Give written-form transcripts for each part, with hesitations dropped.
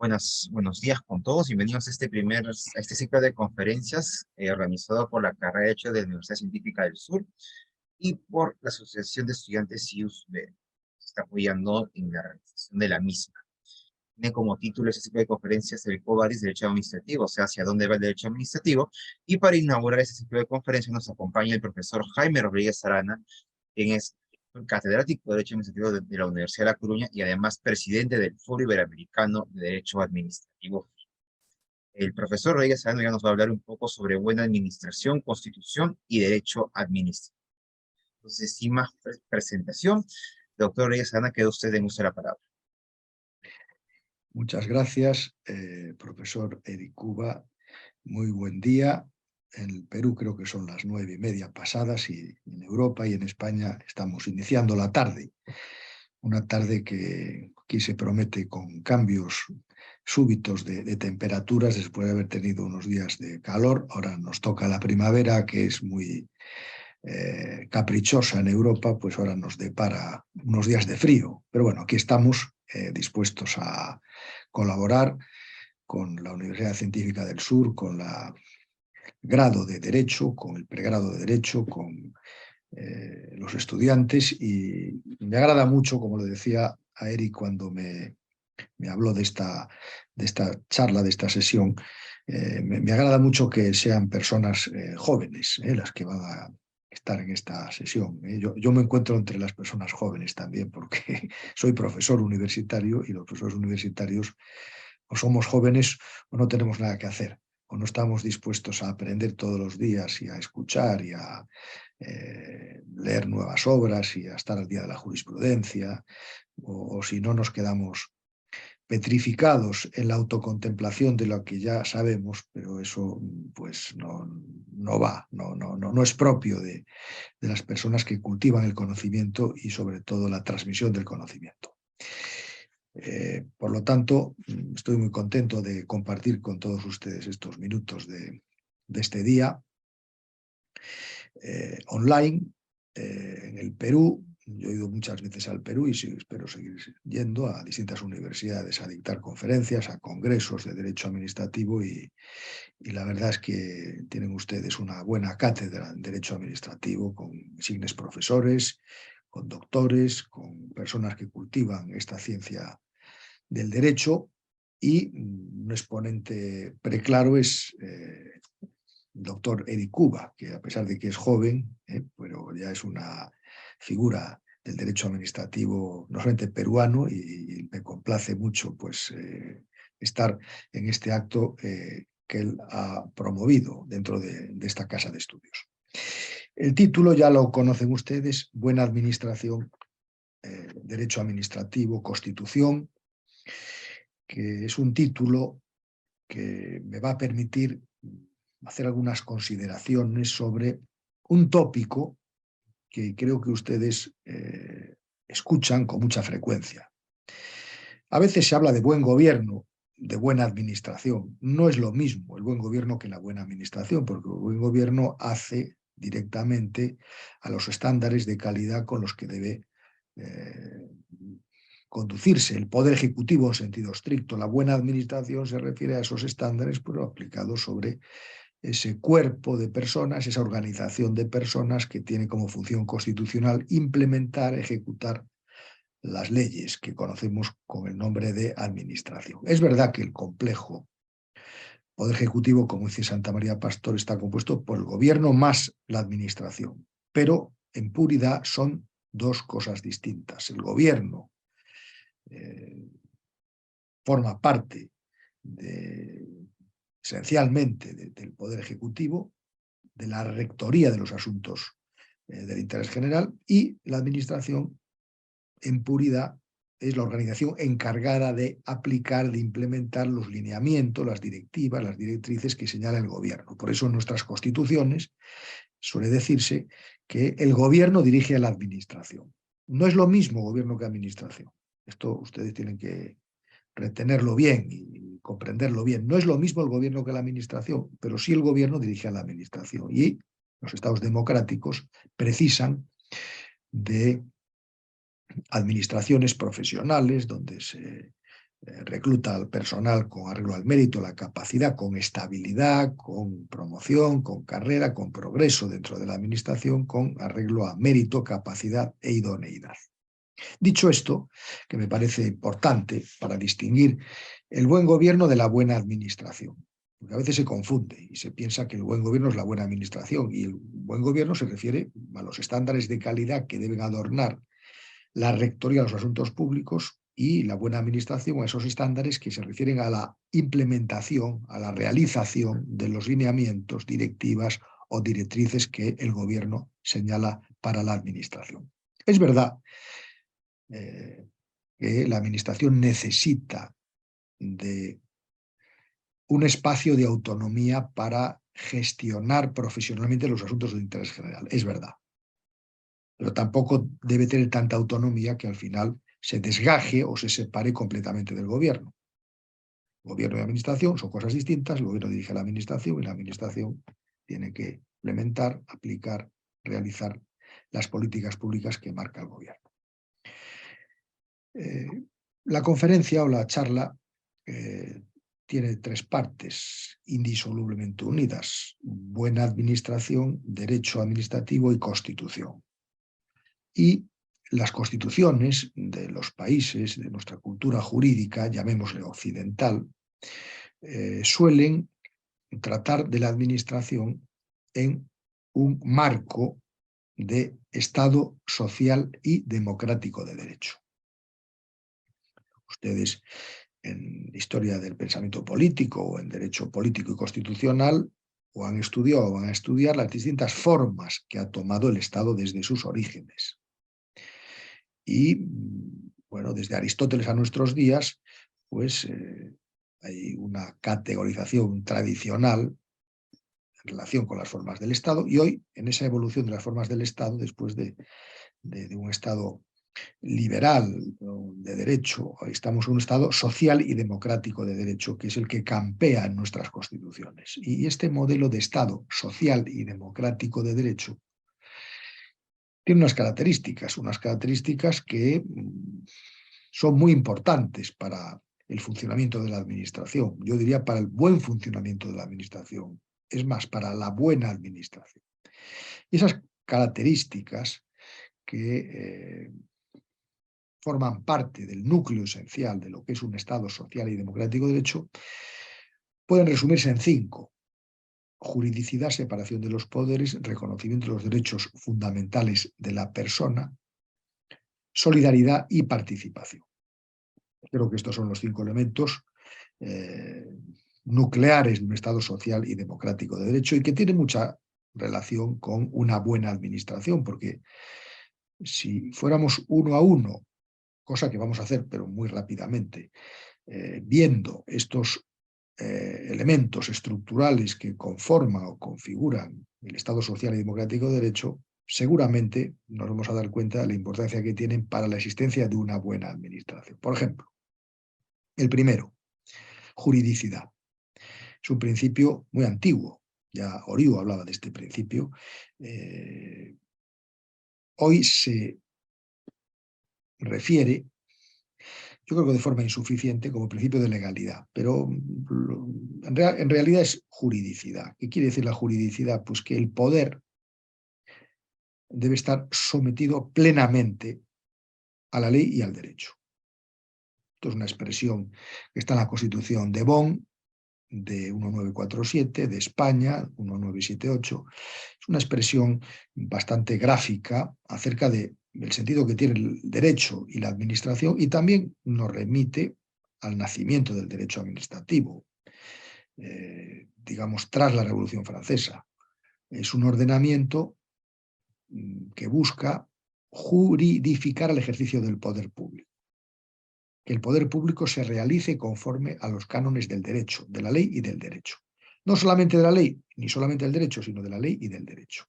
Buenos días con todos. Bienvenidos a este ciclo de conferencias organizado por la carrera de Derecho de la Universidad Científica del Sur y por la Asociación de Estudiantes IUSB. Se está apoyando en la realización de la misma. Tiene como título ese ciclo de conferencias el COVADIS Derecho Administrativo, o sea, hacia dónde va el derecho administrativo. Y para inaugurar ese ciclo de conferencias nos acompaña el profesor Jaime Rodríguez Arana, quien es catedrático de Derecho Administrativo de la Universidad de La Coruña y además presidente del Foro Iberoamericano de Derecho Administrativo. El profesor Rodríguez Arana ya nos va a hablar un poco sobre buena administración, constitución y derecho administrativo. Entonces, sin más presentación, doctor Rodríguez Arana, queda usted en uso de la palabra. Muchas gracias, profesor Eric Cuba. Muy buen día. En el Perú creo que son las 9:30 pasadas y en Europa y en España estamos iniciando la tarde. Una tarde que aquí se promete con cambios súbitos de temperaturas después de haber tenido unos días de calor. Ahora nos toca la primavera, que es muy caprichosa en Europa, pues ahora nos depara unos días de frío. Pero bueno, aquí estamos dispuestos a colaborar con la Universidad Científica del Sur, con la grado de Derecho, con el pregrado de Derecho, con los estudiantes, y me agrada mucho, como le decía a Eric cuando me habló de esta charla, de esta sesión, me agrada mucho que sean personas jóvenes las que van a estar en esta sesión. Yo me encuentro entre las personas jóvenes también, porque soy profesor universitario y los profesores universitarios o somos jóvenes o no tenemos nada que hacer, o no estamos dispuestos a aprender todos los días y a escuchar y a leer nuevas obras y a estar al día de la jurisprudencia, o si no nos quedamos petrificados en la autocontemplación de lo que ya sabemos, pero eso pues no va, no es propio de las personas que cultivan el conocimiento y sobre todo la transmisión del conocimiento. Por lo tanto, estoy muy contento de compartir con todos ustedes estos minutos de este día online en el Perú. Yo he ido muchas veces al Perú y espero seguir yendo a distintas universidades a dictar conferencias, a congresos de derecho administrativo y la verdad es que tienen ustedes una buena cátedra en derecho administrativo con insignes profesores, con doctores, con personas que cultivan esta ciencia del derecho, y un exponente preclaro es el doctor Eric Cuba, que a pesar de que es joven, pero ya es una figura del derecho administrativo no solamente peruano, y me complace mucho pues, estar en este acto que él ha promovido dentro de esta casa de estudios. El título ya lo conocen ustedes: Buena Administración, Derecho Administrativo, Constitución, que es un título que me va a permitir hacer algunas consideraciones sobre un tópico que creo que ustedes escuchan con mucha frecuencia. A veces se habla de buen gobierno, de buena administración. No es lo mismo el buen gobierno que la buena administración, porque el buen gobierno hace directamente a los estándares de calidad con los que debe conducirse el Poder Ejecutivo en sentido estricto. La buena administración se refiere a esos estándares, pero aplicados sobre ese cuerpo de personas, esa organización de personas que tiene como función constitucional implementar, ejecutar las leyes que conocemos con el nombre de administración. Es verdad que el complejo Poder Ejecutivo, como dice Santa María Pastor, está compuesto por el gobierno más la administración, pero en puridad son dos cosas distintas. El gobierno forma parte esencialmente del Poder Ejecutivo, de la rectoría de los asuntos del interés general, y la administración en puridad es la organización encargada de aplicar, de implementar los lineamientos, las directivas, las directrices que señala el gobierno. Por eso en nuestras constituciones suele decirse que el gobierno dirige a la administración. No es lo mismo gobierno que administración. Esto ustedes tienen que retenerlo bien y comprenderlo bien. No es lo mismo el gobierno que la administración, pero sí el gobierno dirige a la administración. Y los estados democráticos precisan de administraciones profesionales donde se recluta al personal con arreglo al mérito, la capacidad, con estabilidad, con promoción, con carrera, con progreso dentro de la administración, con arreglo a mérito, capacidad e idoneidad. Dicho esto, que me parece importante para distinguir el buen gobierno de la buena administración, porque a veces se confunde y se piensa que el buen gobierno es la buena administración, y el buen gobierno se refiere a los estándares de calidad que deben adornar la rectoría de los asuntos públicos, y la buena administración a esos estándares que se refieren a la implementación, a la realización de los lineamientos, directivas o directrices que el gobierno señala para la administración. Es verdad que la administración necesita de un espacio de autonomía para gestionar profesionalmente los asuntos de interés general. Es verdad. Pero tampoco debe tener tanta autonomía que al final se desgaje o se separe completamente del gobierno. Gobierno y administración son cosas distintas. El gobierno dirige la administración y la administración tiene que implementar, aplicar, realizar las políticas públicas que marca el gobierno. La conferencia o la charla tiene tres partes indisolublemente unidas: buena administración, derecho administrativo y constitución. Y las constituciones de los países, de nuestra cultura jurídica, llamémosle occidental, suelen tratar de la administración en un marco de Estado social y democrático de derecho. Ustedes, en historia del pensamiento político o en derecho político y constitucional, o han estudiado o van a estudiar las distintas formas que ha tomado el Estado desde sus orígenes. Y, bueno, desde Aristóteles a nuestros días, pues hay una categorización tradicional en relación con las formas del Estado, y hoy, en esa evolución de las formas del Estado, después de un Estado liberal, de derecho, estamos en un Estado social y democrático de derecho, que es el que campea en nuestras constituciones. Y este modelo de Estado social y democrático de derecho tiene unas características que son muy importantes para el funcionamiento de la administración. Yo diría para el buen funcionamiento de la administración. Es más, para la buena administración. Y esas características que forman parte del núcleo esencial de lo que es un Estado social y democrático de derecho pueden resumirse en 5. Juridicidad, separación de los poderes, reconocimiento de los derechos fundamentales de la persona, solidaridad y participación. Creo que estos son los 5 elementos nucleares de un Estado social y democrático de derecho, y que tienen mucha relación con una buena administración, porque si fuéramos uno a uno, cosa que vamos a hacer pero muy rápidamente, viendo estos elementos estructurales que conforman o configuran el Estado social y democrático de derecho, seguramente nos vamos a dar cuenta de la importancia que tienen para la existencia de una buena administración. Por ejemplo, el primero, juridicidad. Es un principio muy antiguo, ya Oriu hablaba de este principio. Hoy se refiere, yo creo que de forma insuficiente, como principio de legalidad, pero en realidad es juridicidad. ¿Qué quiere decir la juridicidad? Pues que el poder debe estar sometido plenamente a la ley y al derecho. Esto es una expresión que está en la Constitución de Bonn, de 1947, de España, 1978. Es una expresión bastante gráfica acerca del sentido que tiene el derecho y la administración, y también nos remite al nacimiento del derecho administrativo, digamos, tras la Revolución Francesa. Es un ordenamiento que busca juridificar el ejercicio del poder público. Que el poder público se realice conforme a los cánones del derecho, de la ley y del derecho. No solamente de la ley, ni solamente del derecho, sino de la ley y del derecho.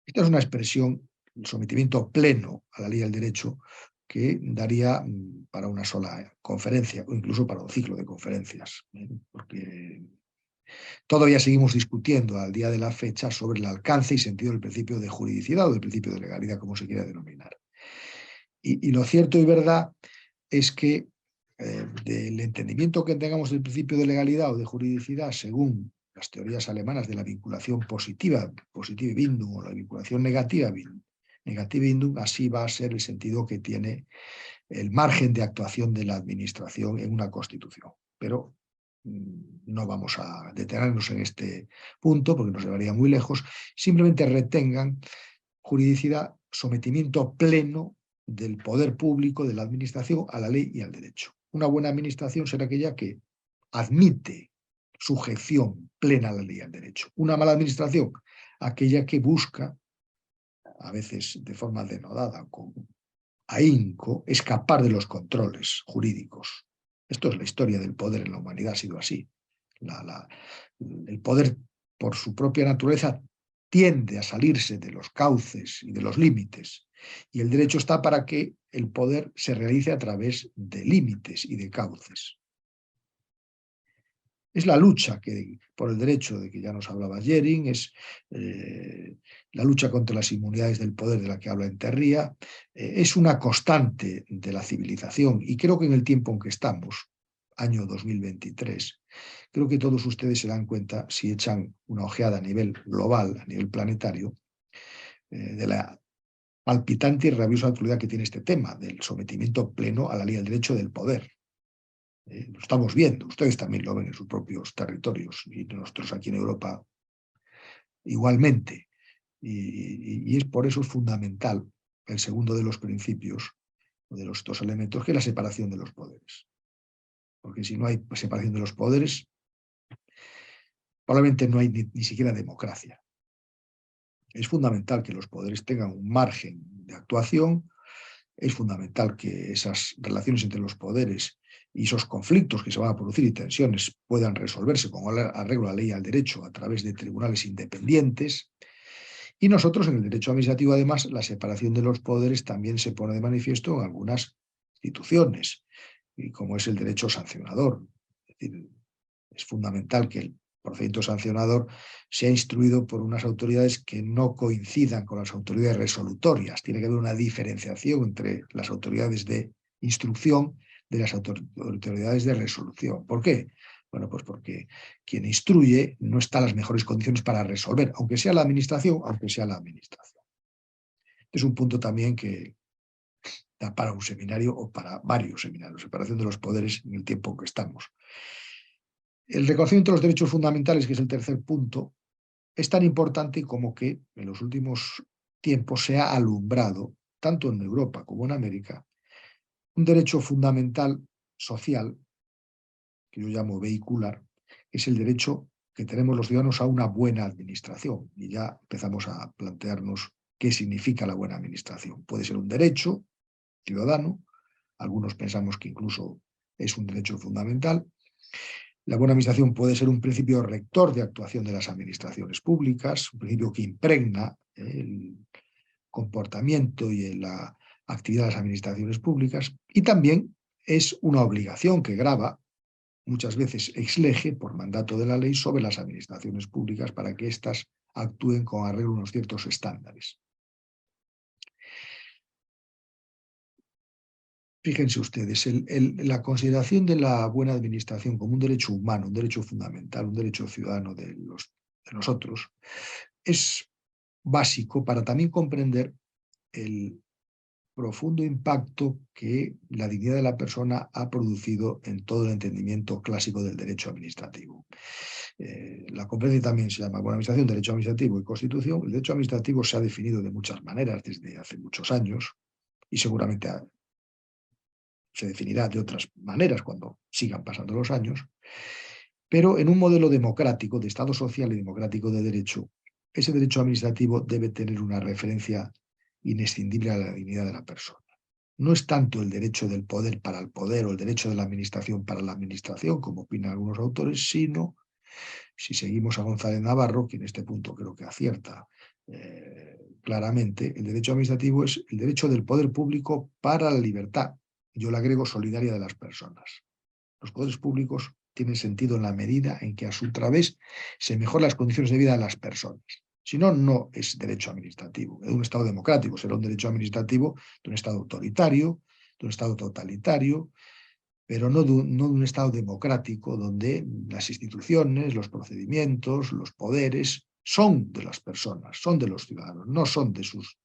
Esta es una expresión, el sometimiento pleno a la ley y al derecho, que daría para una sola conferencia, o incluso para un ciclo de conferencias, porque todavía seguimos discutiendo al día de la fecha sobre el alcance y sentido del principio de juridicidad o del principio de legalidad, como se quiera denominar. Y lo cierto y verdad es que del entendimiento que tengamos del principio de legalidad o de juridicidad según las teorías alemanas de la vinculación positiva, positive Bindung, o la vinculación negativa, negative Bindung, así va a ser el sentido que tiene el margen de actuación de la administración en una Constitución. Pero no vamos a detenernos en este punto porque nos llevaría muy lejos. Simplemente retengan juridicidad, sometimiento pleno del poder público, de la administración, a la ley y al derecho. Una buena administración será aquella que admite sujeción plena a la ley y al derecho. Una mala administración, aquella que busca, a veces de forma denodada, con ahínco, escapar de los controles jurídicos. Esto es la historia del poder en la humanidad, ha sido así. El poder, por su propia naturaleza, tiende a salirse de los cauces y de los límites. Y el derecho está para que el poder se realice a través de límites y de cauces. Es la lucha por el derecho de que ya nos hablaba Jering, es la lucha contra las inmunidades del poder de la que habla Enterría, es una constante de la civilización y creo que en el tiempo en que estamos, año 2023, creo que todos ustedes se dan cuenta, si echan una ojeada a nivel global, a nivel planetario, de la palpitante y rabiosa actualidad que tiene este tema del sometimiento pleno a la ley del derecho del poder. Lo estamos viendo, ustedes también lo ven en sus propios territorios y nosotros aquí en Europa igualmente. Y es por eso es fundamental el segundo de los principios, de los dos elementos, que es la separación de los poderes. Porque si no hay separación de los poderes, probablemente no hay ni siquiera democracia. Es fundamental que los poderes tengan un margen de actuación, es fundamental que esas relaciones entre los poderes y esos conflictos que se van a producir y tensiones puedan resolverse con arreglo a la ley y al derecho a través de tribunales independientes. Y nosotros en el derecho administrativo, además, la separación de los poderes también se pone de manifiesto en algunas instituciones, y como es el derecho sancionador. Es decir, es fundamental que el procedimiento sancionador sea instruido por unas autoridades que no coincidan con las autoridades resolutorias. Tiene que haber una diferenciación entre las autoridades de instrucción de las autoridades de resolución. ¿Por qué? Bueno, pues porque quien instruye no está en las mejores condiciones para resolver, aunque sea la administración, aunque sea la administración. Es un punto también que da para un seminario o para varios seminarios, separación de los poderes en el tiempo en que estamos. El reconocimiento de los derechos fundamentales, que es el tercer punto, es tan importante como que en los últimos tiempos se ha alumbrado, tanto en Europa como en América, un derecho fundamental social, que yo llamo vehicular, que es el derecho que tenemos los ciudadanos a una buena administración. Y ya empezamos a plantearnos qué significa la buena administración. Puede ser un derecho ciudadano, algunos pensamos que incluso es un derecho fundamental. La buena administración puede ser un principio rector de actuación de las administraciones públicas, un principio que impregna el comportamiento y la actividad de las administraciones públicas, y también es una obligación que grava, muchas veces ex lege, por mandato de la ley, sobre las administraciones públicas para que éstas actúen con arreglo a unos ciertos estándares. Fíjense ustedes, la consideración de la buena administración como un derecho humano, un derecho fundamental, un derecho ciudadano de nosotros, es básico para también comprender el profundo impacto que la dignidad de la persona ha producido en todo el entendimiento clásico del derecho administrativo. La comprensión también se llama buena administración, derecho administrativo y constitución. El derecho administrativo se ha definido de muchas maneras desde hace muchos años y seguramente se definirá de otras maneras cuando sigan pasando los años, pero en un modelo democrático, de Estado social y democrático de derecho, ese derecho administrativo debe tener una referencia inescindible a la dignidad de la persona. No es tanto el derecho del poder para el poder o el derecho de la administración para la administración, como opinan algunos autores, sino, si seguimos a González Navarro, que en este punto creo que acierta claramente, el derecho administrativo es el derecho del poder público para la libertad, yo le agrego solidaria, de las personas. Los poderes públicos tienen sentido en la medida en que a su través se mejoran las condiciones de vida de las personas. Si no, no es derecho administrativo. De un Estado democrático será un derecho administrativo de un Estado autoritario, de un Estado totalitario, pero no de un Estado democrático donde las instituciones, los procedimientos, los poderes son de las personas, son de los ciudadanos, no son de sus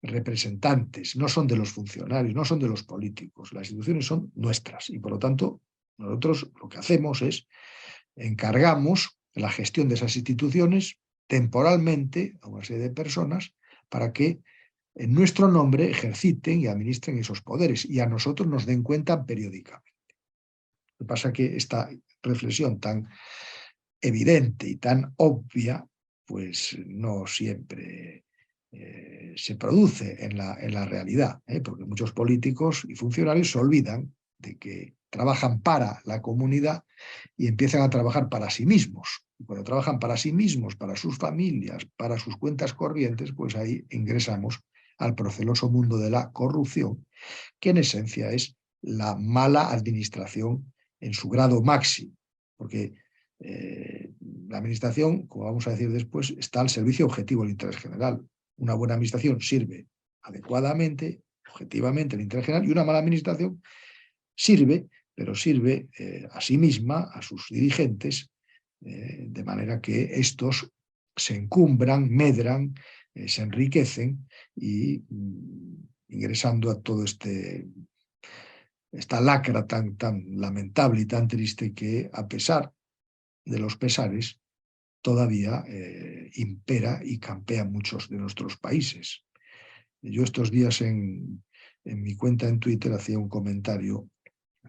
representantes, no son de los funcionarios, no son de los políticos. Las instituciones son nuestras y, por lo tanto, nosotros lo que hacemos es encargamos la gestión de esas instituciones temporalmente a una serie de personas para que en nuestro nombre ejerciten y administren esos poderes y a nosotros nos den cuenta periódicamente. Lo que pasa es que esta reflexión tan evidente y tan obvia, pues no siempre se produce en la realidad, porque muchos políticos y funcionarios se olvidan de que trabajan para la comunidad y empiezan a trabajar para sí mismos. Y cuando trabajan para sí mismos, para sus familias, para sus cuentas corrientes, pues ahí ingresamos al proceloso mundo de la corrupción, que en esencia es la mala administración en su grado máximo, porque la administración, como vamos a decir después, está al servicio objetivo del interés general. Una buena administración sirve adecuadamente, objetivamente el interés general, y una mala administración sirve, pero sirve a sí misma, a sus dirigentes, de manera que estos se encumbran, medran, se enriquecen y ingresando a todo esta lacra tan lamentable y tan triste que, a pesar de los pesares, todavía impera y campea en muchos de nuestros países. Yo estos días en mi cuenta en Twitter hacía un comentario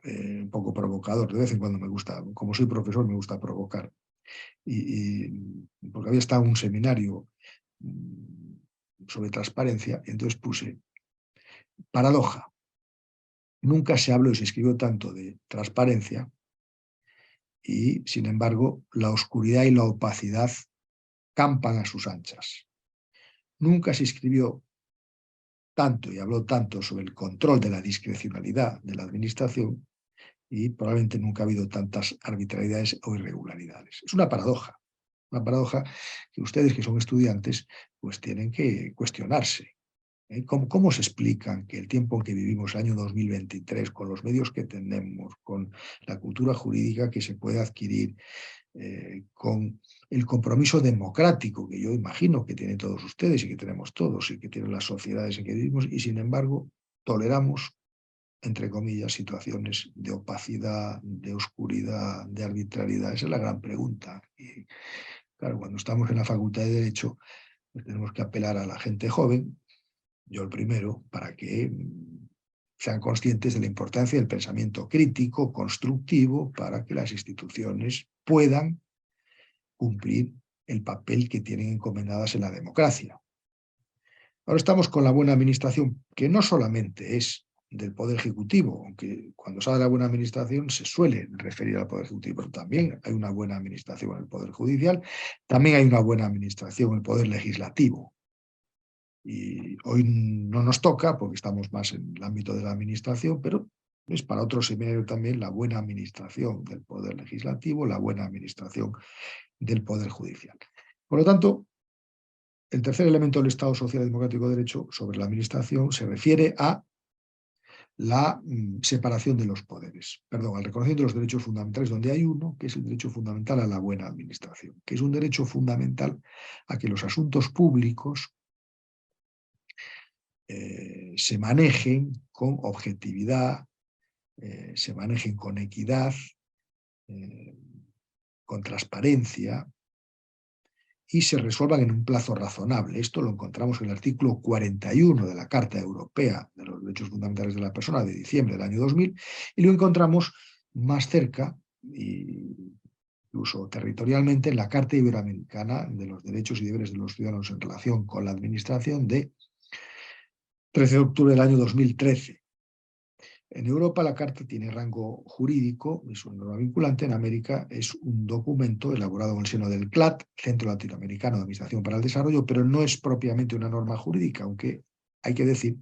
un poco provocador. De vez en cuando me gusta, como soy profesor, me gusta provocar. Porque había estado en un seminario sobre transparencia, y entonces puse, paradoja, nunca se habló y se escribió tanto de transparencia y, sin embargo, la oscuridad y la opacidad campan a sus anchas. Nunca se escribió tanto y habló tanto sobre el control de la discrecionalidad de la administración y probablemente nunca ha habido tantas arbitrariedades o irregularidades. Es una paradoja que ustedes que son estudiantes pues tienen que cuestionarse. ¿Cómo se explican que el tiempo en que vivimos, el año 2023, con los medios que tenemos, con la cultura jurídica que se puede adquirir, con el compromiso democrático que yo imagino que tienen todos ustedes y que tenemos todos y que tienen las sociedades en que vivimos, y sin embargo toleramos, entre comillas, situaciones de opacidad, de oscuridad, de arbitrariedad? Esa es la gran pregunta. Y claro, cuando estamos en la Facultad de Derecho, pues tenemos que apelar a la gente joven, yo el primero, para que sean conscientes de la importancia del pensamiento crítico, constructivo, para que las instituciones puedan cumplir el papel que tienen encomendadas en la democracia. Ahora estamos con la buena administración, que no solamente es del Poder Ejecutivo, aunque cuando se habla de la buena administración se suele referir al Poder Ejecutivo, pero también hay una buena administración en el Poder Judicial, también hay una buena administración en el Poder Legislativo. Y hoy no nos toca, porque estamos más en el ámbito de la administración, pero es para otro seminario también la buena administración del Poder Legislativo, la buena administración del Poder Judicial. Por lo tanto, el tercer elemento del Estado Social y Democrático de Derecho sobre la administración se refiere a la separación de los poderes, perdón, al reconocimiento de los derechos fundamentales, donde hay uno, que es el derecho fundamental a la buena administración, que es un derecho fundamental a que los asuntos públicos se manejen con objetividad, se manejen con equidad, con transparencia y se resuelvan en un plazo razonable. Esto lo encontramos en el artículo 41 de la Carta Europea de los Derechos Fundamentales de la Persona de diciembre del año 2000 y lo encontramos más cerca, incluso territorialmente, en la Carta Iberoamericana de los Derechos y Deberes de los Ciudadanos en relación con la administración de 13 de octubre del año 2013. En Europa la Carta tiene rango jurídico, es una norma vinculante. En América es un documento elaborado en el seno del CLAD, Centro Latinoamericano de Administración para el Desarrollo, pero no es propiamente una norma jurídica, aunque hay que decir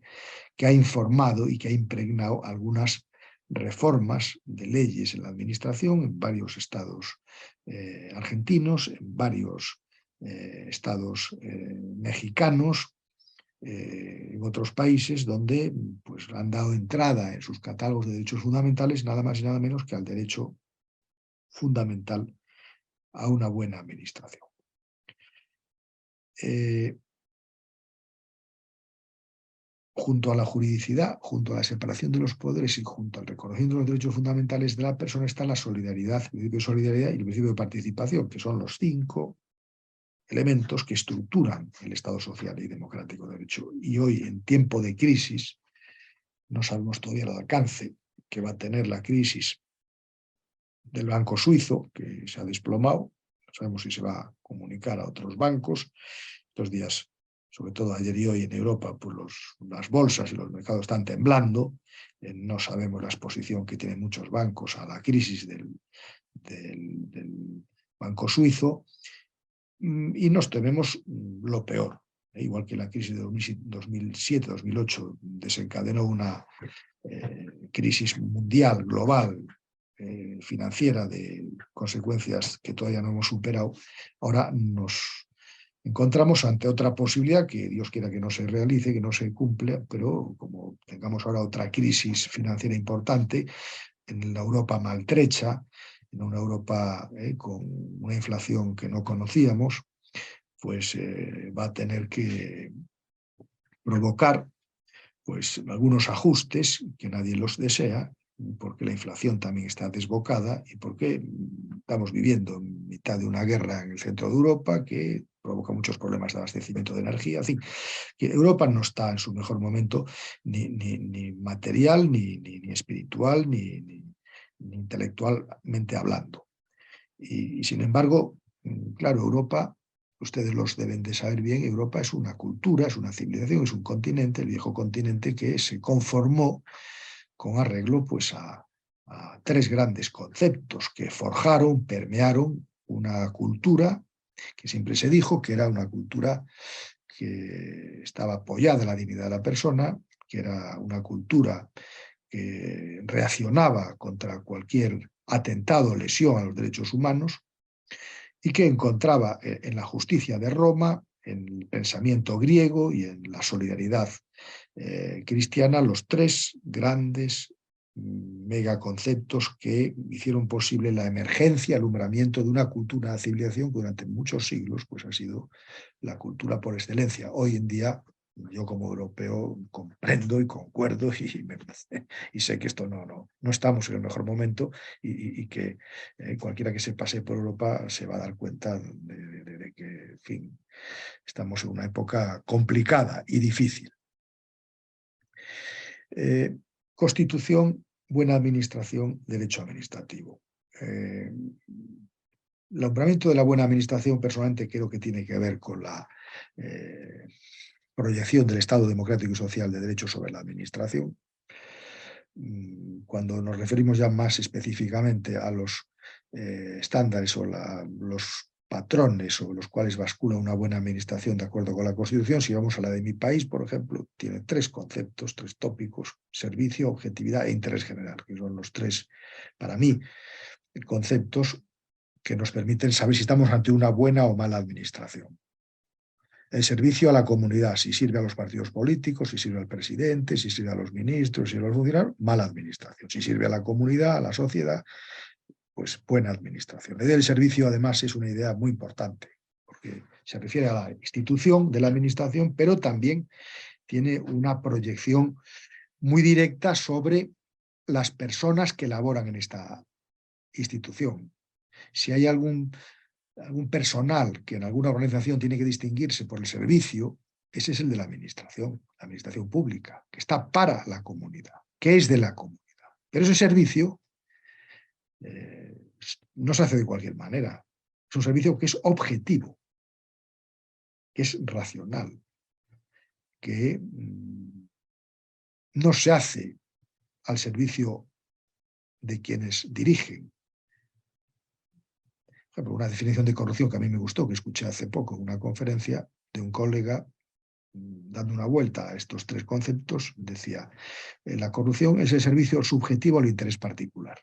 que ha informado y que ha impregnado algunas reformas de leyes en la administración en varios estados argentinos, en varios estados mexicanos, en otros países donde pues, han dado entrada en sus catálogos de derechos fundamentales nada más y nada menos que al derecho fundamental a una buena administración. Junto a la juridicidad, junto a la separación de los poderes y junto al reconocimiento de los derechos fundamentales de la persona está la solidaridad, el principio de solidaridad y el principio de participación, que son los 5 elementos que estructuran el Estado social y democrático de derecho. Y hoy, en tiempo de crisis, no sabemos todavía el alcance que va a tener la crisis del banco suizo, que se ha desplomado. No sabemos si se va a comunicar a otros bancos. Estos días, sobre todo ayer y hoy en Europa, pues las bolsas y los mercados están temblando. No sabemos la exposición que tienen muchos bancos a la crisis del banco suizo. Y nos tememos lo peor. Igual que la crisis de 2007-2008 desencadenó una crisis mundial, global, financiera, de consecuencias que todavía no hemos superado, ahora nos encontramos ante otra posibilidad que Dios quiera que no se realice, que no se cumpla, pero como tengamos ahora otra crisis financiera importante en la Europa maltrecha, en una Europa con una inflación que no conocíamos, pues va a tener que provocar pues, algunos ajustes que nadie los desea, porque la inflación también está desbocada y porque estamos viviendo en mitad de una guerra en el centro de Europa que provoca muchos problemas de abastecimiento de energía. En fin, que Europa no está en su mejor momento ni material, ni espiritual, ni intelectualmente hablando. Y sin embargo, claro, Europa, ustedes los deben de saber bien, Europa es una cultura, es una civilización, es un continente, el viejo continente que se conformó con arreglo pues, a 3 grandes conceptos que forjaron, permearon una cultura que siempre se dijo que era una cultura que estaba apoyada en la dignidad de la persona, que era una cultura que reaccionaba contra cualquier atentado o lesión a los derechos humanos y que encontraba en la justicia de Roma, en el pensamiento griego y en la solidaridad cristiana los 3 grandes megaconceptos que hicieron posible la emergencia, el alumbramiento de una cultura, de civilización que durante muchos siglos pues, ha sido la cultura por excelencia. Hoy en día, yo como europeo comprendo y concuerdo y sé que esto no estamos en el mejor momento y que cualquiera que se pase por Europa se va a dar cuenta de que, en fin, estamos en una época complicada y difícil. Constitución, buena administración, derecho administrativo. El nombramiento de la buena administración personalmente creo que tiene que ver con la proyección del Estado democrático y social de derecho sobre la administración. Cuando nos referimos ya más específicamente a los estándares o los patrones sobre los cuales bascula una buena administración de acuerdo con la Constitución, si vamos a la de mi país, por ejemplo, tiene 3 conceptos, 3 tópicos: servicio, objetividad e interés general, que son los 3, para mí, conceptos que nos permiten saber si estamos ante una buena o mala administración. El servicio a la comunidad, si sirve a los partidos políticos, si sirve al presidente, si sirve a los ministros, si sirve a los funcionarios, mala administración. Si sirve a la comunidad, a la sociedad, pues buena administración. La idea del servicio, además, es una idea muy importante, porque se refiere a la institución de la administración, pero también tiene una proyección muy directa sobre las personas que laboran en esta institución. Si hay algún personal que en alguna organización tiene que distinguirse por el servicio, ese es el de la administración pública, que está para la comunidad, que es de la comunidad. Pero ese servicio no se hace de cualquier manera. Es un servicio que es objetivo, que es racional, que no se hace al servicio de quienes dirigen. Por ejemplo, una definición de corrupción que a mí me gustó, que escuché hace poco en una conferencia de un colega dando una vuelta a estos 3 conceptos, decía: la corrupción es el servicio subjetivo al interés particular.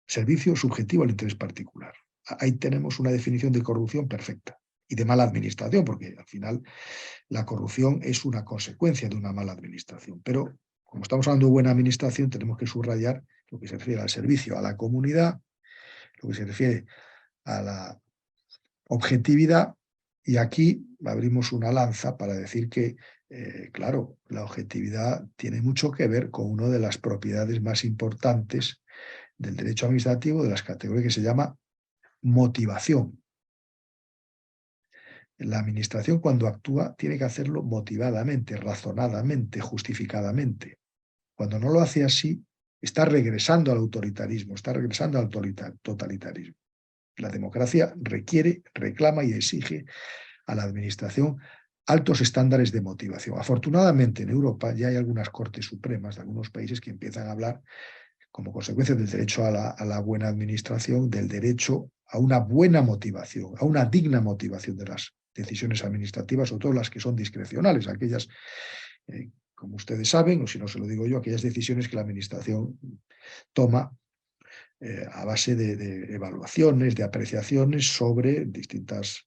Servicio subjetivo al interés particular. Ahí tenemos una definición de corrupción perfecta. y de mala administración, porque al final la corrupción es una consecuencia de una mala administración. Pero como estamos hablando de buena administración, tenemos que subrayar lo que se refiere al servicio a la comunidad, lo que se refiere a la objetividad, y aquí abrimos una lanza para decir que, claro, la objetividad tiene mucho que ver con una de las propiedades más importantes del derecho administrativo, de las categorías, que se llama motivación. La administración, cuando actúa, tiene que hacerlo motivadamente, razonadamente, justificadamente. Cuando no lo hace así, está regresando al autoritarismo, está regresando al totalitarismo. La democracia requiere, reclama y exige a la administración altos estándares de motivación. Afortunadamente, en Europa ya hay algunas cortes supremas de algunos países que empiezan a hablar, como consecuencia del derecho a la buena administración, del derecho a una buena motivación, a una digna motivación de las decisiones administrativas, sobre todo las que son discrecionales, aquellas, como ustedes saben, o si no se lo digo yo, aquellas decisiones que la administración toma a base de evaluaciones, de apreciaciones sobre distintos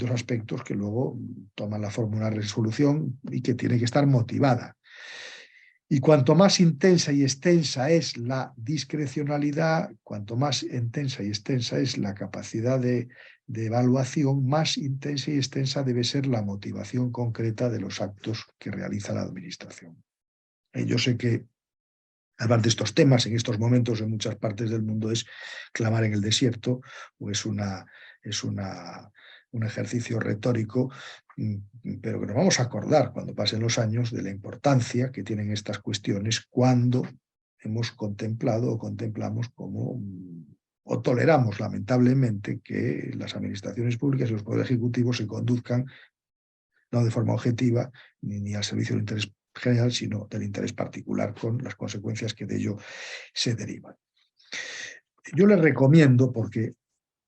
aspectos que luego toman la forma de una resolución y que tiene que estar motivada. Y cuanto más intensa y extensa es la discrecionalidad, cuanto más intensa y extensa es la capacidad de evaluación, más intensa y extensa debe ser la motivación concreta de los actos que realiza la administración. Yo sé que hablar de estos temas en estos momentos en muchas partes del mundo es clamar en el desierto, o es un ejercicio retórico, pero que nos vamos a acordar cuando pasen los años de la importancia que tienen estas cuestiones cuando hemos contemplado o contemplamos como o toleramos lamentablemente que las administraciones públicas y los poderes ejecutivos se conduzcan no de forma objetiva ni al servicio del interés general, sino del interés particular, con las consecuencias que de ello se derivan. Yo les recomiendo, porque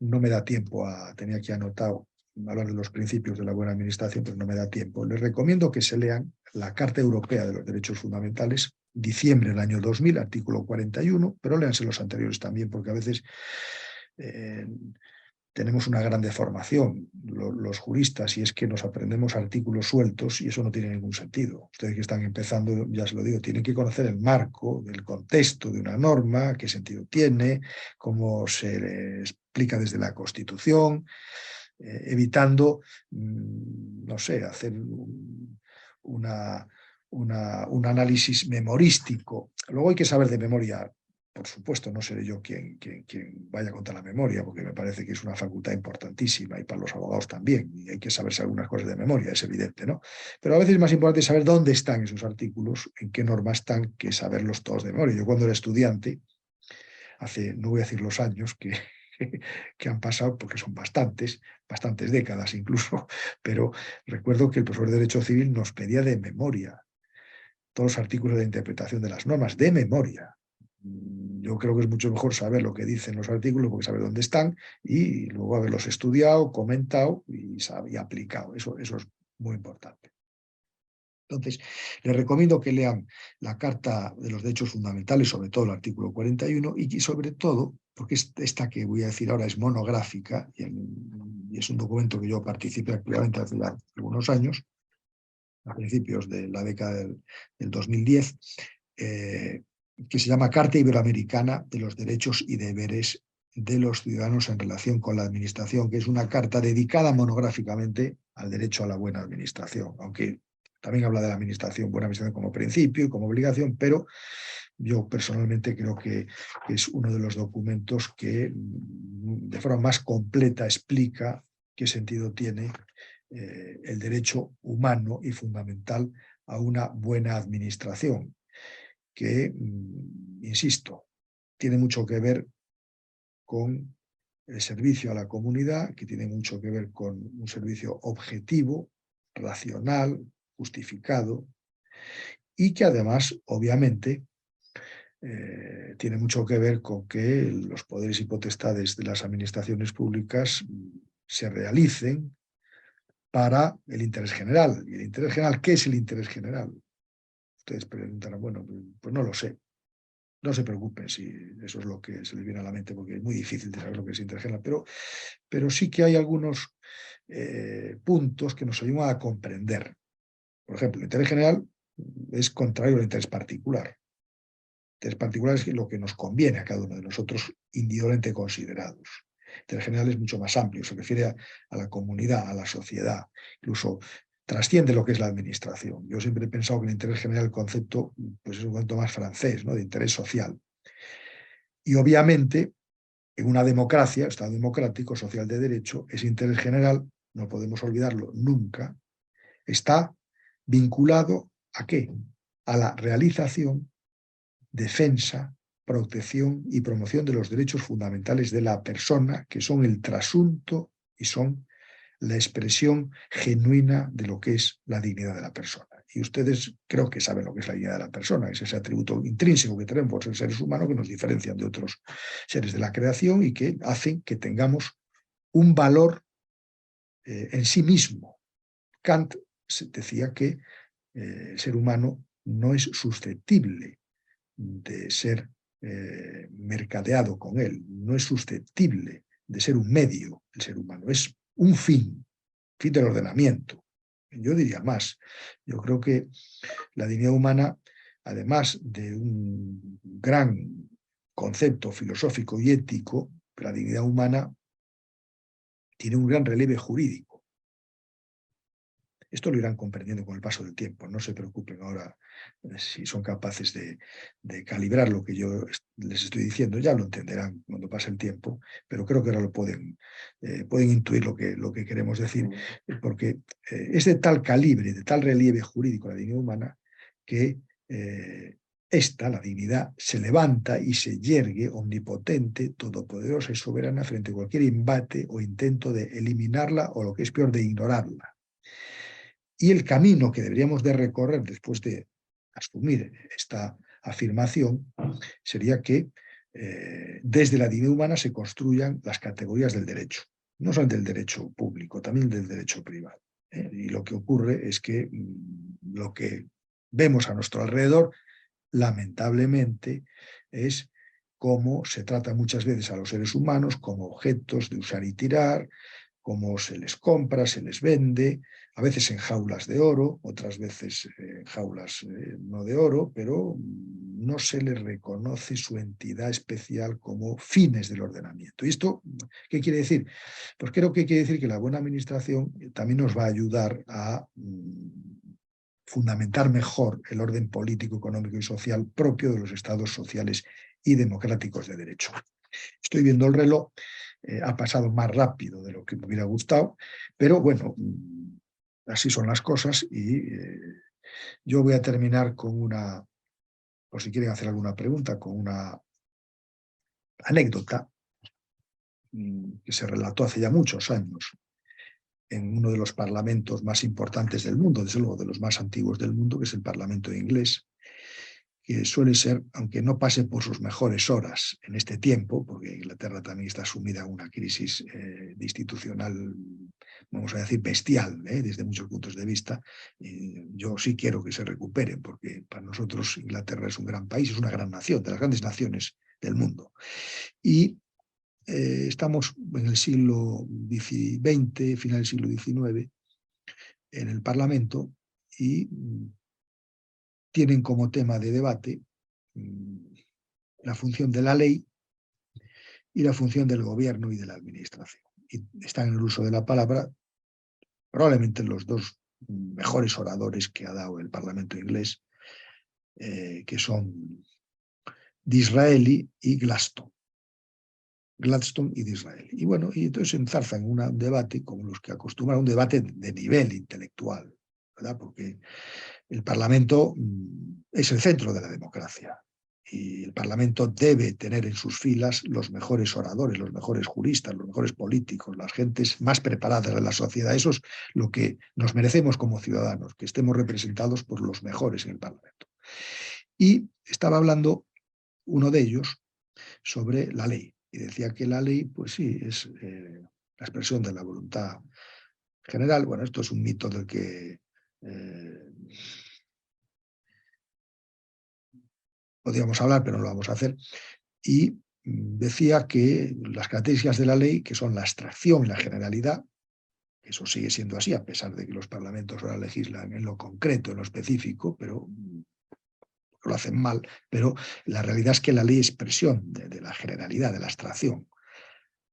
no me da tiempo tenía aquí anotado hablar de los principios de la buena administración, pero no me da tiempo, les recomiendo que se lean la Carta Europea de los Derechos Fundamentales, diciembre del año 2000, artículo 41, pero léanse los anteriores también, porque a veces tenemos una gran deformación, los juristas, y es que nos aprendemos artículos sueltos y eso no tiene ningún sentido. Ustedes que están empezando, ya se lo digo, tienen que conocer el marco, del contexto de una norma, qué sentido tiene, cómo se explica desde la Constitución, evitando, no sé, hacer un análisis memorístico. Luego hay que saber de memoria. Por supuesto, no seré yo quien vaya contra la memoria, porque me parece que es una facultad importantísima y para los abogados también, y hay que saberse algunas cosas de memoria, es evidente, ¿no? Pero a veces es más importante saber dónde están esos artículos, en qué normas están, que saberlos todos de memoria. Yo cuando era estudiante, no voy a decir los años que han pasado, porque son bastantes décadas incluso, pero recuerdo que el profesor de Derecho Civil nos pedía de memoria todos los artículos de interpretación de las normas, de memoria. Yo creo que es mucho mejor saber lo que dicen los artículos, porque saber dónde están, y luego haberlos estudiado, comentado y aplicado. Eso es muy importante. Entonces, les recomiendo que lean la Carta de los Derechos Fundamentales, sobre todo el artículo 41, y sobre todo, porque esta que voy a decir ahora es monográfica, y es un documento que yo participé activamente hace ya algunos años, a principios de la década del 2010, que se llama Carta Iberoamericana de los Derechos y Deberes de los Ciudadanos en relación con la Administración, que es una carta dedicada monográficamente al derecho a la buena administración, aunque también habla de la buena administración como principio y como obligación, pero yo personalmente creo que es uno de los documentos que de forma más completa explica qué sentido tiene el derecho humano y fundamental a una buena administración, que, insisto, tiene mucho que ver con el servicio a la comunidad, que tiene mucho que ver con un servicio objetivo, racional, justificado, y que además, obviamente, tiene mucho que ver con que los poderes y potestades de las administraciones públicas se realicen para el interés general. ¿Y el interés general qué es el interés general? Ustedes preguntarán, bueno, pues no lo sé. no se preocupen si eso es lo que se les viene a la mente, porque es muy difícil de saber lo que es interés general, pero sí que hay algunos puntos que nos ayudan a comprender. Por ejemplo, el interés general es contrario al interés particular. El interés particular es lo que nos conviene a cada uno de nosotros individualmente considerados. El interés general es mucho más amplio, se refiere a la comunidad, a la sociedad, incluso trasciende lo que es la administración. Yo siempre he pensado que el interés general, el concepto, pues es un concepto más francés, ¿no?, de interés social. Y obviamente, en una democracia, Estado democrático, social de derecho, ese interés general, no podemos olvidarlo nunca, está vinculado ¿a qué? A la realización, defensa, protección y promoción de los derechos fundamentales de la persona, que son el trasunto y son la expresión genuina de lo que es la dignidad de la persona. Y ustedes creo que saben lo que es la dignidad de la persona, es ese atributo intrínseco que tenemos por ser seres humanos que nos diferencian de otros seres de la creación y que hacen que tengamos un valor en sí mismo. Kant decía que el ser humano no es susceptible de ser mercadeado con él, no es susceptible de ser un medio el ser humano, es un fin del ordenamiento. Yo diría más, yo creo que la dignidad humana, además de un gran concepto filosófico y ético, la dignidad humana tiene un gran relieve jurídico. Esto lo irán comprendiendo con el paso del tiempo. No se preocupen ahora si son capaces de calibrar lo que yo les estoy diciendo. Ya lo entenderán cuando pase el tiempo, pero creo que ahora lo pueden intuir lo que queremos decir, porque es de tal calibre, de tal relieve jurídico la dignidad humana, que la dignidad, se levanta y se yergue omnipotente, todopoderosa y soberana frente a cualquier embate o intento de eliminarla o, lo que es peor, de ignorarla. Y el camino que deberíamos de recorrer después de asumir esta afirmación sería que desde la dignidad humana se construyan las categorías del derecho, no solo del derecho público, también del derecho privado. Y lo que ocurre es que lo que vemos a nuestro alrededor, lamentablemente, es cómo se trata muchas veces a los seres humanos como objetos de usar y tirar, cómo se les compra, se les vende, a veces en jaulas de oro, otras veces en jaulas no de oro, pero no se les reconoce su entidad especial como fines del ordenamiento. ¿Y esto qué quiere decir? Pues creo que quiere decir que la buena administración también nos va a ayudar a fundamentar mejor el orden político, económico y social propio de los estados sociales y democráticos de derecho. Estoy viendo el reloj, ha pasado más rápido de lo que me hubiera gustado, pero bueno, así son las cosas y yo voy a terminar con una, por si quieren hacer alguna pregunta, con una anécdota que se relató hace ya muchos años en uno de los parlamentos más importantes del mundo, desde luego de los más antiguos del mundo, que es el Parlamento inglés, que suele ser, aunque no pase por sus mejores horas en este tiempo, porque Inglaterra también está sumida en una crisis institucional, vamos a decir, bestial, desde muchos puntos de vista. Yo sí quiero que se recuperen, porque para nosotros Inglaterra es un gran país, es una gran nación, de las grandes naciones del mundo. Y estamos en el siglo XX, final del siglo XIX, en el Parlamento, y tienen como tema de debate la función de la ley y la función del gobierno y de la administración. Y están en el uso de la palabra probablemente los dos mejores oradores que ha dado el Parlamento inglés, que son Disraeli y Gladstone. Gladstone y Disraeli. Y bueno, y entonces se enzarzan en un debate como los que acostumbran, un debate de nivel intelectual, ¿verdad? Porque el Parlamento es el centro de la democracia y el Parlamento debe tener en sus filas los mejores oradores, los mejores juristas, los mejores políticos, las gentes más preparadas de la sociedad. Eso es lo que nos merecemos como ciudadanos, que estemos representados por los mejores en el Parlamento. Y estaba hablando uno de ellos sobre la ley y decía que la ley, pues sí, es la expresión de la voluntad general. Bueno, esto es un mito del que podríamos hablar, pero no lo vamos a hacer, y decía que las características de la ley, que son la abstracción y la generalidad, eso sigue siendo así, a pesar de que los parlamentos ahora legislan en lo concreto, en lo específico, pero lo hacen mal, pero la realidad es que la ley es expresión de la generalidad, de la abstracción.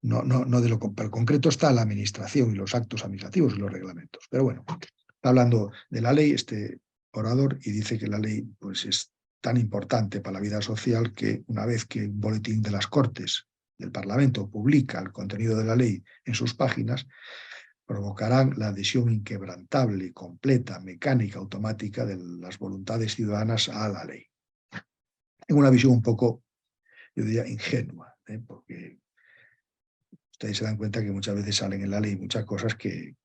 No de lo concreto está la administración y los actos administrativos y los reglamentos. Pero bueno, está hablando de la ley este orador y dice que la ley pues, es tan importante para la vida social que una vez que un boletín de las Cortes del Parlamento publica el contenido de la ley en sus páginas, provocarán la adhesión inquebrantable, completa, mecánica, automática de las voluntades ciudadanas a la ley. En una visión un poco, yo diría, ingenua, porque ustedes se dan cuenta que muchas veces salen en la ley muchas cosas que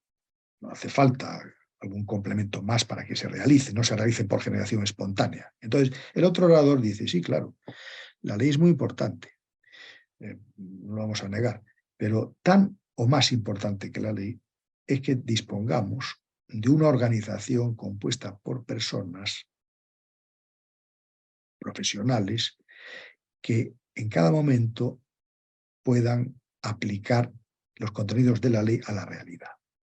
no hace falta algún complemento más para que se realice, no se realice por generación espontánea. Entonces, el otro orador dice, sí, claro, la ley es muy importante, no lo vamos a negar, pero tan o más importante que la ley es que dispongamos de una organización compuesta por personas profesionales que en cada momento puedan aplicar los contenidos de la ley a la realidad.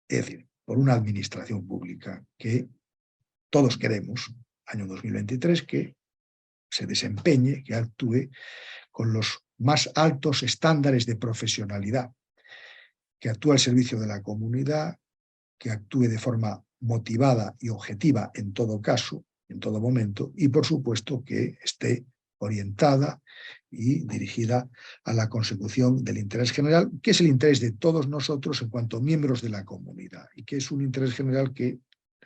Es decir, por una administración pública que todos queremos, año 2023, que se desempeñe, que actúe con los más altos estándares de profesionalidad, que actúe al servicio de la comunidad, que actúe de forma motivada y objetiva en todo caso, en todo momento, y por supuesto que esté orientada y dirigida a la consecución del interés general, que es el interés de todos nosotros en cuanto miembros de la comunidad, y que es un interés general que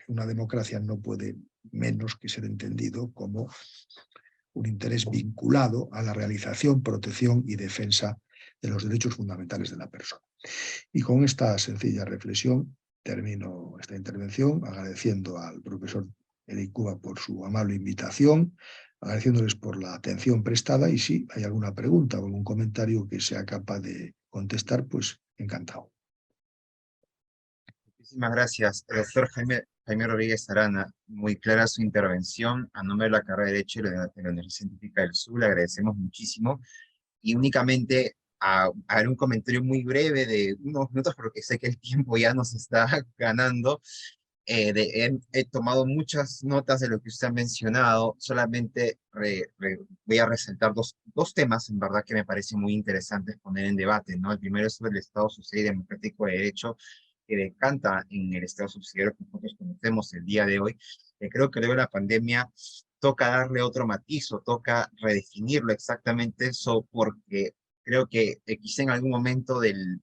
una democracia no puede menos que ser entendido como un interés vinculado a la realización, protección y defensa de los derechos fundamentales de la persona. Y con esta sencilla reflexión termino esta intervención agradeciendo al profesor Eric Cuba por su amable invitación, agradeciéndoles por la atención prestada y si hay alguna pregunta o algún comentario que sea capaz de contestar, pues encantado. Muchísimas gracias, doctor Jaime Rodríguez Arana. Muy clara su intervención. A nombre de la carrera de Derecho de la Universidad Científica del Sur, le agradecemos muchísimo. Y únicamente a un comentario muy breve de unos minutos, porque sé que el tiempo ya nos está ganando. He tomado muchas notas de lo que usted ha mencionado. Solamente voy a resaltar dos temas, en verdad, que me parecen muy interesantes poner en debate, ¿no? El primero es sobre el Estado subsidiario y democrático de derecho, que decanta en el Estado subsidiario que nosotros conocemos el día de hoy. Creo que luego de la pandemia toca darle otro matiz o toca redefinirlo exactamente eso, porque creo que quizá en algún momento del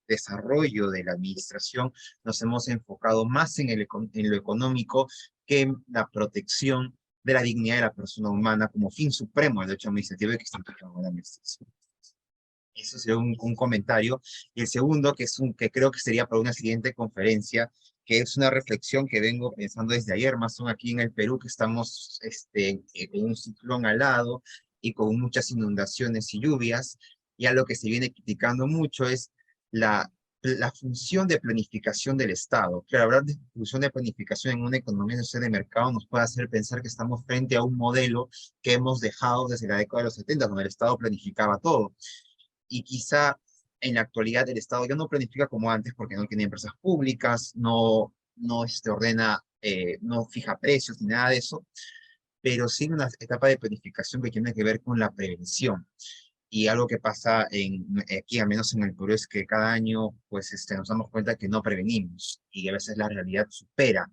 desarrollo de la administración nos hemos enfocado más en lo económico que en la protección de la dignidad de la persona humana como fin supremo del derecho administrativo y que está implicado en la administración. Eso sería un comentario. Y el segundo, que creo que sería para una siguiente conferencia, que es una reflexión que vengo pensando desde ayer, más aún aquí en el Perú, que estamos con un ciclón al lado y con muchas inundaciones y lluvias. Ya lo que se viene criticando mucho es la función de planificación del Estado. Claro, hablar de función de planificación en una economía social de mercado nos puede hacer pensar que estamos frente a un modelo que hemos dejado desde la década de los 70, donde el Estado planificaba todo. Y quizá en la actualidad el Estado ya no planifica como antes porque no tiene empresas públicas, no ordena, no fija precios ni nada de eso, pero sí una etapa de planificación que tiene que ver con la prevención. Y algo que pasa aquí, al menos en el Perú, es que cada año pues, nos damos cuenta que no prevenimos y a veces la realidad supera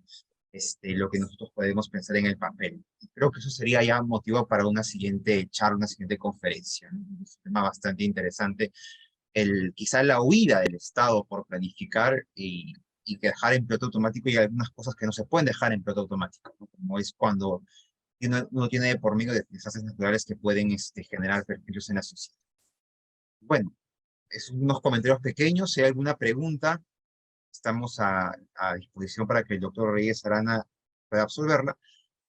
lo que nosotros podemos pensar en el papel. Y creo que eso sería ya motivo para una siguiente charla, una siguiente conferencia, ¿no? Es un tema bastante interesante. Quizá la huida del Estado por planificar y dejar en piloto automático y algunas cosas que no se pueden dejar en piloto automático, ¿no? Como es cuando uno tiene de por medio de desastres naturales que pueden generar perjuicios en la sociedad. Bueno, es unos comentarios pequeños. Si hay alguna pregunta, estamos a disposición para que el doctor Reyes Arana pueda absolverla.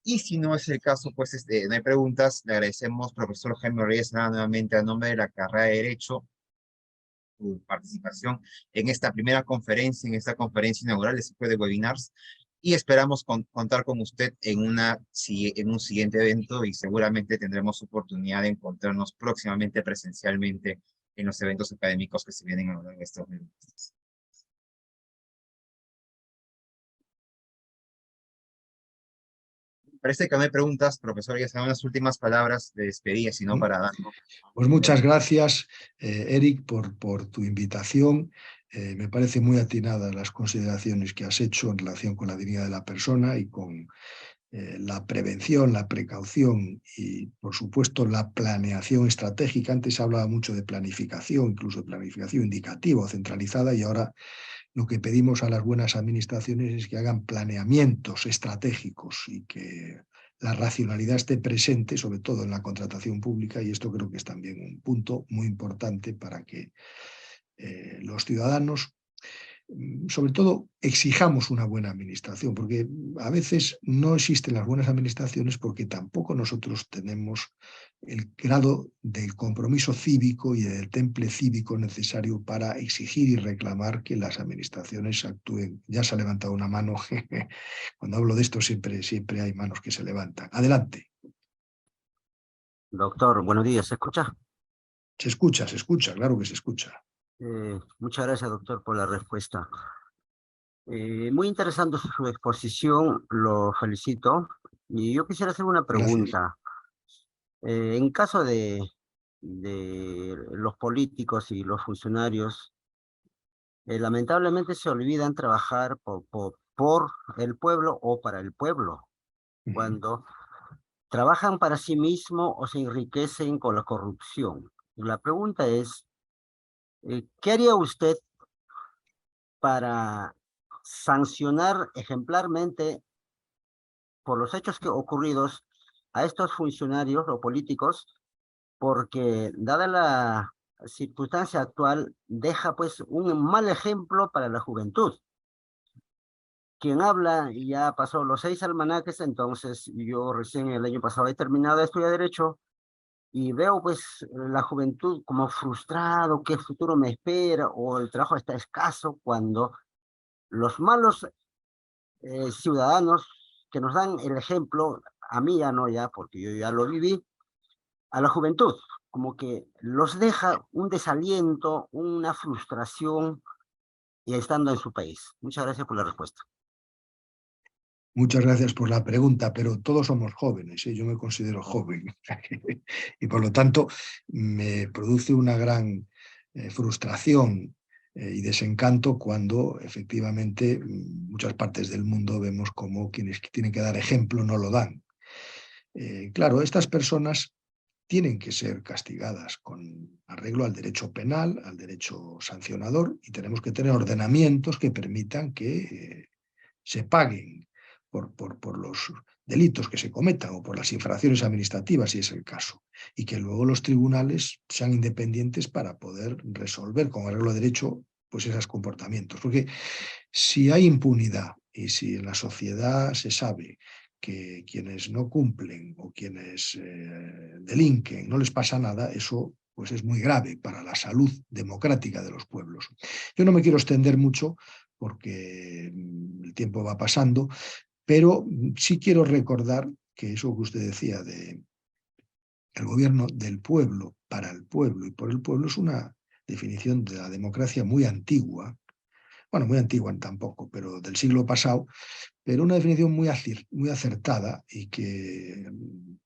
Y si no es el caso, pues no hay preguntas. Le agradecemos, profesor Jaime Reyes Arana, nuevamente a nombre de la carrera de Derecho, su participación en esta primera conferencia, en esta conferencia inaugural de ciclo de webinars. y esperamos contar con usted en en un siguiente evento y seguramente tendremos oportunidad de encontrarnos próximamente presencialmente en los eventos académicos que se vienen ahora en estos momentos. Parece que no hay preguntas, profesor, ya serán las últimas palabras de despedida, sino para dar. Pues muchas gracias, Eric, por tu invitación. Me parece muy atinadas las consideraciones que has hecho en relación con la dignidad de la persona y con la prevención, la precaución y, por supuesto, la planeación estratégica. Antes se hablaba mucho de planificación, incluso de planificación indicativa o centralizada, y ahora lo que pedimos a las buenas administraciones es que hagan planeamientos estratégicos y que la racionalidad esté presente, sobre todo en la contratación pública, y esto creo que es también un punto muy importante para que los ciudadanos, sobre todo, exijamos una buena administración, porque a veces no existen las buenas administraciones porque tampoco nosotros tenemos el grado del compromiso cívico y del temple cívico necesario para exigir y reclamar que las administraciones actúen. Ya se ha levantado una mano. Cuando hablo de esto siempre hay manos que se levantan. Adelante. Doctor, buenos días, ¿se escucha? Se escucha, claro que se escucha. Muchas gracias, doctor, por la respuesta. Muy interesante su exposición, lo felicito. Y yo quisiera hacer una Gracias. pregunta. En caso de los políticos y los funcionarios, lamentablemente se olvidan trabajar por el pueblo o para el pueblo, cuando trabajan para sí mismos o se enriquecen con la corrupción. La pregunta es, ¿qué haría usted para sancionar ejemplarmente por los hechos ocurridos a estos funcionarios o políticos? Porque dada la circunstancia actual, deja pues un mal ejemplo para la juventud. Quien habla ya pasó los 6 almanaques, entonces yo recién el año pasado he terminado de estudiar Derecho y veo pues la juventud como frustrado, qué futuro me espera, o el trabajo está escaso, cuando los malos ciudadanos que nos dan el ejemplo, a mí ya no ya, porque yo ya lo viví, a la juventud, como que los deja un desaliento, una frustración, y estando en su país. Muchas gracias por la respuesta. Muchas gracias por la pregunta, pero todos somos jóvenes, ¿eh? Yo me considero joven y por lo tanto me produce una gran frustración y desencanto cuando efectivamente muchas partes del mundo vemos como quienes tienen que dar ejemplo no lo dan. Claro, estas personas tienen que ser castigadas con arreglo al derecho penal, al derecho sancionador, y tenemos que tener ordenamientos que permitan que se paguen por los delitos que se cometan o por las infracciones administrativas, si es el caso, y que luego los tribunales sean independientes para poder resolver con arreglo de derecho pues esos comportamientos. Porque si hay impunidad y si en la sociedad se sabe que quienes no cumplen o quienes delinquen no les pasa nada, eso pues es muy grave para la salud democrática de los pueblos. Yo no me quiero extender mucho porque el tiempo va pasando, pero sí quiero recordar que eso que usted decía de el gobierno del pueblo, para el pueblo y por el pueblo es una definición de la democracia muy antigua, bueno, muy antigua tampoco, pero del siglo pasado, pero una definición muy acertada y que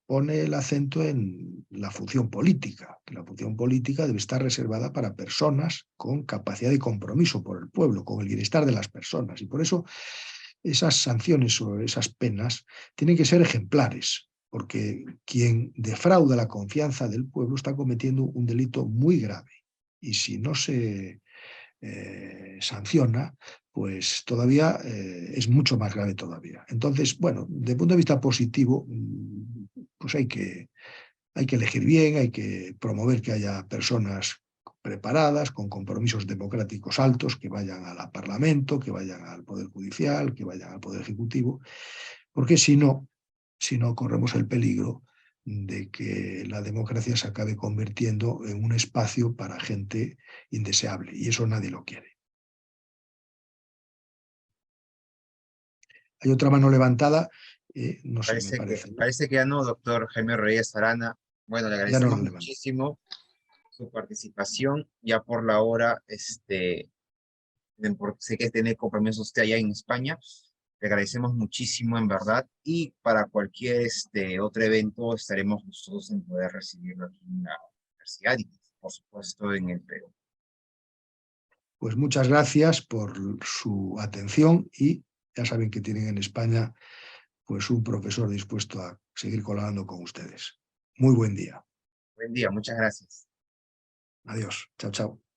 pone el acento en la función política, que la función política debe estar reservada para personas con capacidad de compromiso por el pueblo, con el bienestar de las personas. Y por eso esas sanciones o esas penas tienen que ser ejemplares, porque quien defrauda la confianza del pueblo está cometiendo un delito muy grave. Y si no se sanciona, pues todavía es mucho más grave todavía. Entonces, bueno, desde el punto de vista positivo, pues hay que elegir bien, hay que promover que haya personas preparadas, con compromisos democráticos altos, que vayan al Parlamento, que vayan al Poder Judicial, que vayan al Poder Ejecutivo, porque si no corremos el peligro de que la democracia se acabe convirtiendo en un espacio para gente indeseable, y eso nadie lo quiere. Hay otra mano levantada, no sé, me Parece parece. parece que ya no, doctor Jaime Rodríguez Arana. Bueno, le Ya no agradecemos lo levanta. muchísimo su participación. Ya por la hora, sé que tiene compromiso usted allá en España. Le agradecemos muchísimo, en verdad. Y para cualquier otro evento estaremos gustosos en poder recibirlo aquí en la universidad y, por supuesto, en el Perú. Pues muchas gracias por su atención y ya saben que tienen en España pues un profesor dispuesto a seguir colaborando con ustedes. Muy buen día. Buen día, muchas gracias. Adiós. Chao, chao.